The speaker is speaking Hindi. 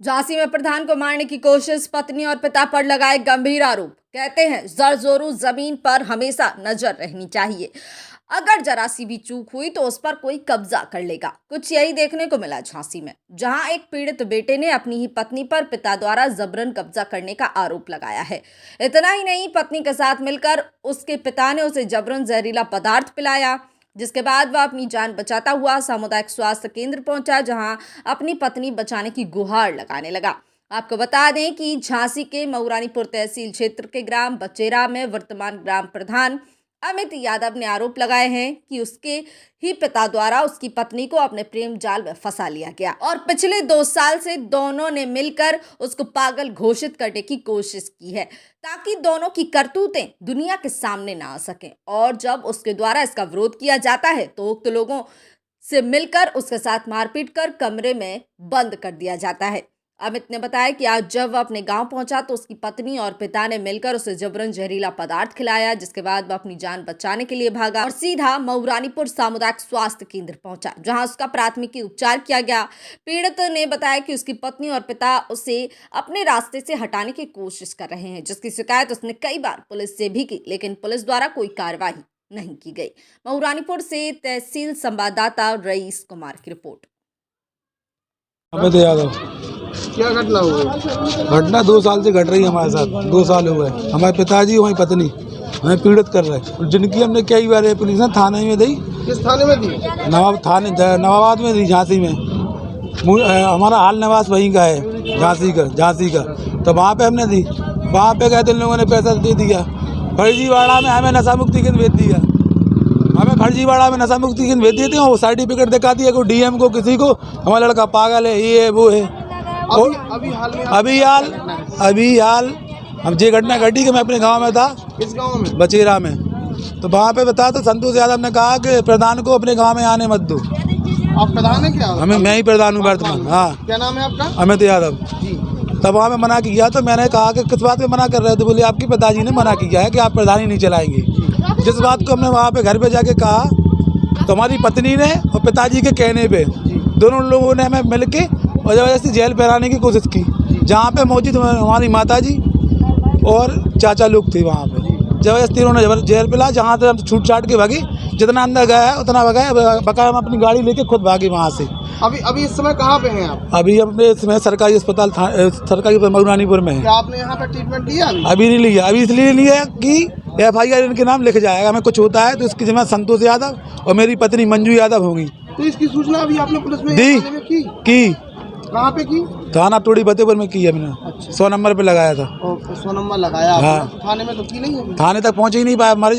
झांसी में प्रधान को मारने की कोशिश, पत्नी और पिता पर लगाए गंभीर आरोप। कहते हैं जरजोरू जमीन पर हमेशा नजर रहनी चाहिए, अगर जरा सी भी चूक हुई तो उस पर कोई कब्जा कर लेगा। कुछ यही देखने को मिला झांसी में, जहां एक पीड़ित बेटे ने अपनी ही पत्नी पर पिता द्वारा जबरन कब्जा करने का आरोप लगाया है। इतना ही नहीं, पत्नी के साथ मिलकर उसके पिता ने उसे जबरन जहरीला पदार्थ पिलाया, जिसके बाद वह अपनी जान बचाता हुआ सामुदायिक स्वास्थ्य केंद्र पहुंचा, जहां अपनी पत्नी बचाने की गुहार लगाने लगा। आपको बता दें कि झांसी के मऊरानीपुर तहसील क्षेत्र के ग्राम बचेरा में वर्तमान ग्राम प्रधान अमित यादव ने आरोप लगाए हैं कि उसके ही पिता द्वारा उसकी पत्नी को अपने प्रेम जाल में फंसा लिया गया और पिछले 2 साल से दोनों ने मिलकर उसको पागल घोषित करने की कोशिश की है, ताकि दोनों की करतूतें दुनिया के सामने ना आ सकें। और जब उसके द्वारा इसका विरोध किया जाता है तो उक्त लोगों से मिलकर उसके साथ मारपीट कर कमरे में बंद कर दिया जाता है। अमित ने बताया कि आज जब वह अपने गांव पहुंचा तो उसकी पत्नी और पिता ने मिलकर उसे जबरन जहरीला पदार्थ खिलाया, जिसके बाद वह अपनी जान बचाने के लिए भागा और सीधा मऊरानीपुर सामुदायिक स्वास्थ्य केंद्र पहुंचा, जहां उसका प्राथमिकी उपचार किया गया। पीड़ित ने बताया कि उसकी पत्नी और पिता उसे अपने रास्ते से हटाने की कोशिश कर रहे हैं, जिसकी शिकायत उसने कई बार पुलिस से भी की, लेकिन पुलिस द्वारा कोई कार्रवाई नहीं की गई। मऊरानीपुर से तहसील संवाददाता रईस कुमार की रिपोर्ट। अमित यादव। क्या घटना हुई? घटना 2 साल से घट रही है हमारे साथ। 2 साल हो गए। हमारे पिताजी वही पत्नी हमें पीड़ित कर रहे हैं, जिनकी हमने कई बार पुलिस ने थाने में दी। किस थाने में दी? नवाबाद में दी, झांसी में। हमारा हाल निवास वहीं का है, झांसी का। तो वहाँ पे हमने दी। वहाँ पे गए तो इन लोगों ने पैसा दे दिया। फर्जीवाड़ा में हमें नशा मुक्ति केंद्र भेज दिया। हमें फर्जीवाड़ा में नशा मुक्ति केंद्र भेज देते हैं, वो सर्टिफिकेट दिखा दिया को डीएम को, किसी को, हमारा लड़का पागल है, ये है वो है। अभी हाल हम ये घटना घटी कि मैं अपने गांव में था। किस गांव में? बचेरा में। तो वहाँ पे बता तो संतोष यादव ने कहा कि प्रधान को अपने गांव में आने मत दो। आप प्रधान है क्या? मैं ही प्रधान हूँ वर्तमान। हाँ। क्या नाम है आपका? अमित यादव जी। तब वहाँ में मना किया तो मैंने कहा कि किस बात पे मना कर रहे हो? तो बोले आपके पिताजी ने मना किया है कि आप प्रधान ही नहीं चलाएंगे। जिस बात को हमने वहाँ पे घर पे जाके कहा तो हमारी पत्नी ने और पिताजी के कहने पे दोनों लोगों ने हमें मिल के और जबरदस्ती जेल पहराने की कोशिश की, जहाँ पे मौजूद हमारी माताजी और चाचा लोग थे। वहाँ पे जबरदस्ती उन्होंने जेल पिला, जहाँ से हम छूट छाट के भागे। जितना अंदर गया है उतना बकाया हम अपनी गाड़ी लेके खुद भागे वहाँ से। अभी इस समय कहाँ पे हैं आप? अभी अपने इसमें सरकारी अस्पताल सरकारी मऊरानीपुर में है। क्या आपने यहाँ पे ट्रीटमेंट लिया? अभी नहीं लिया। अभी इसलिए नहीं लिया कि FIR इनके नाम लिख जाएगा। हमें कुछ होता है तो इसकी जिम्मेदारी संतोष यादव और मेरी पत्नी मंजू यादव होगी। तो इसकी सूचना अभी आपने पुलिस में दी की? कहाँ पे की? थाना तोड़ी फतेहपुर में की है मैंने। अच्छा। 100 नंबर पे लगाया था। 100 नंबर लगाया? हाँ। थाने में तो की नहीं है? थाने तक पहुँच ही नहीं पाया। हमारे